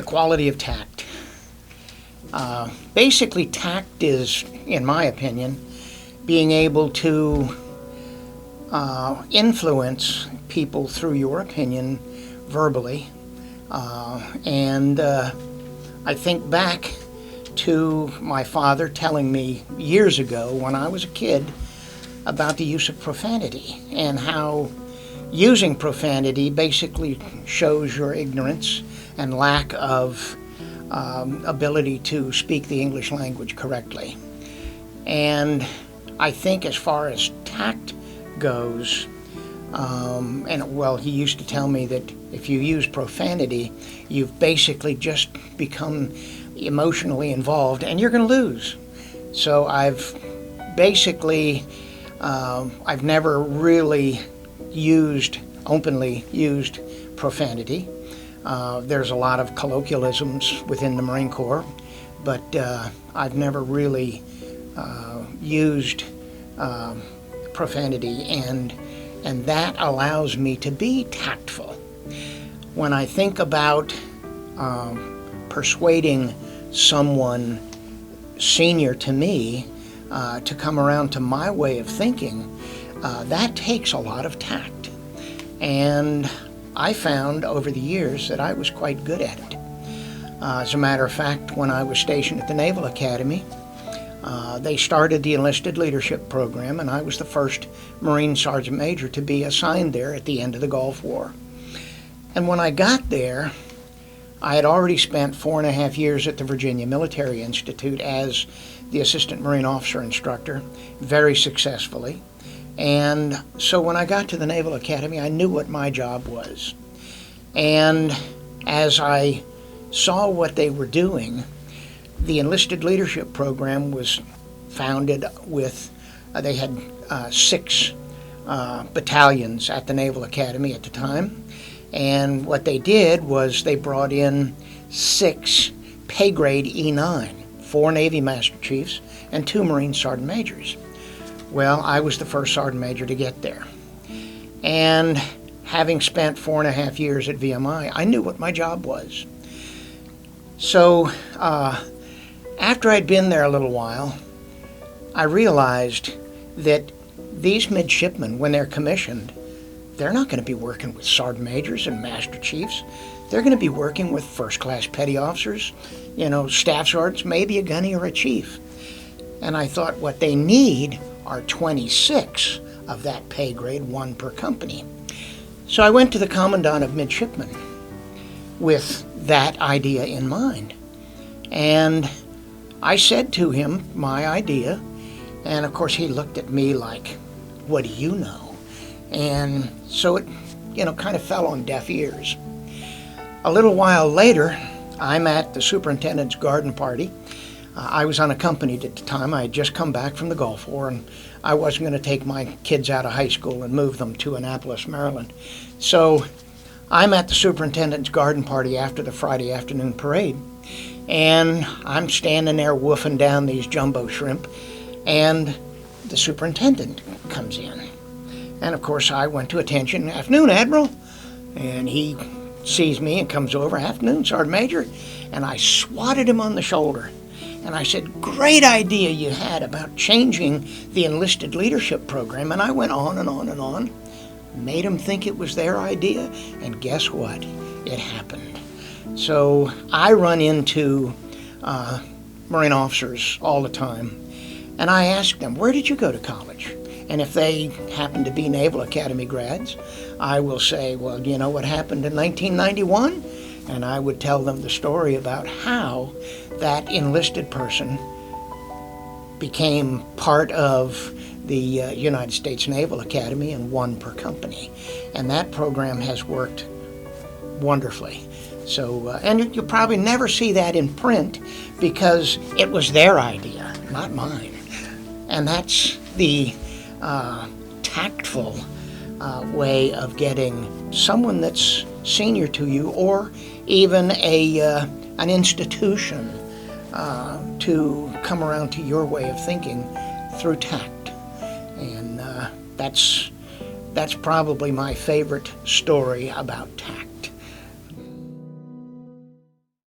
quality of tact. Basically, tact is, in my opinion, being able to influence people through your opinion verbally. And I think back to my father telling me years ago when I was a kid about the use of profanity and how using profanity basically shows your ignorance and lack of ability to speak the English language correctly. And I think as far as tact goes, he used to tell me that if you use profanity, you've basically just become emotionally involved and you're going to lose. So I've never really openly used profanity. There's a lot of colloquialisms within the Marine Corps, but I've never really used profanity, and that allows me to be tactful. When I think about persuading someone senior to me to come around to my way of thinking, that takes a lot of tact. And I found over the years that I was quite good at it. As a matter of fact, when I was stationed at the Naval Academy, they started the enlisted leadership program, and I was the first Marine Sergeant Major to be assigned there at the end of the Gulf War. And when I got there, I had already spent 4.5 years at the Virginia Military Institute as the Assistant Marine Officer Instructor, very successfully. And so when I got to the Naval Academy, I knew what my job was. And as I saw what they were doing, the enlisted leadership program was founded with, they had 6 battalions at the Naval Academy at the time. And what they did was they brought in 6 pay grade E9, 4 Navy Master Chiefs, and 2 Marine Sergeant Majors. Well, I was the first Sergeant Major to get there. And having spent 4.5 years at VMI, I knew what my job was. So after I'd been there a little while, I realized that these midshipmen, when they're commissioned, they're not going to be working with Sergeant Majors and Master Chiefs. They're going to be working with first-class petty officers, staff sergeants, maybe a gunny or a chief. And I thought what they need are 26 of that pay grade, 1 per company. So I went to the Commandant of Midshipmen with that idea in mind. And I said to him my idea, and of course he looked at me like, what do you know? And so it, kind of fell on deaf ears. A little while later, I'm at the superintendent's garden party. I was unaccompanied at the time. I had just come back from the Gulf War, and I wasn't going to take my kids out of high school and move them to Annapolis, Maryland. So I'm at the superintendent's garden party after the Friday afternoon parade, and I'm standing there woofing down these jumbo shrimp, and the superintendent comes in. And of course I went to attention, "Afternoon, Admiral," and he sees me and comes over, "Afternoon, Sergeant Major," and I swatted him on the shoulder. And I said, "Great idea you had about changing the enlisted leadership program." And I went on and on and on, made them think it was their idea, and guess what? It happened. So I run into Marine officers all the time, and I ask them, "Where did you go to college?" And if they happen to be Naval Academy grads, I will say, "Well, do you know what happened in 1991? And I would tell them the story about how that enlisted person became part of the United States Naval Academy, and 1 per company. And that program has worked wonderfully. So, and you'll probably never see that in print because it was their idea, not mine. And that's the tactful way of getting someone that's senior to you, or even an institution to come around to your way of thinking through tact. And that's probably my favorite story about tact.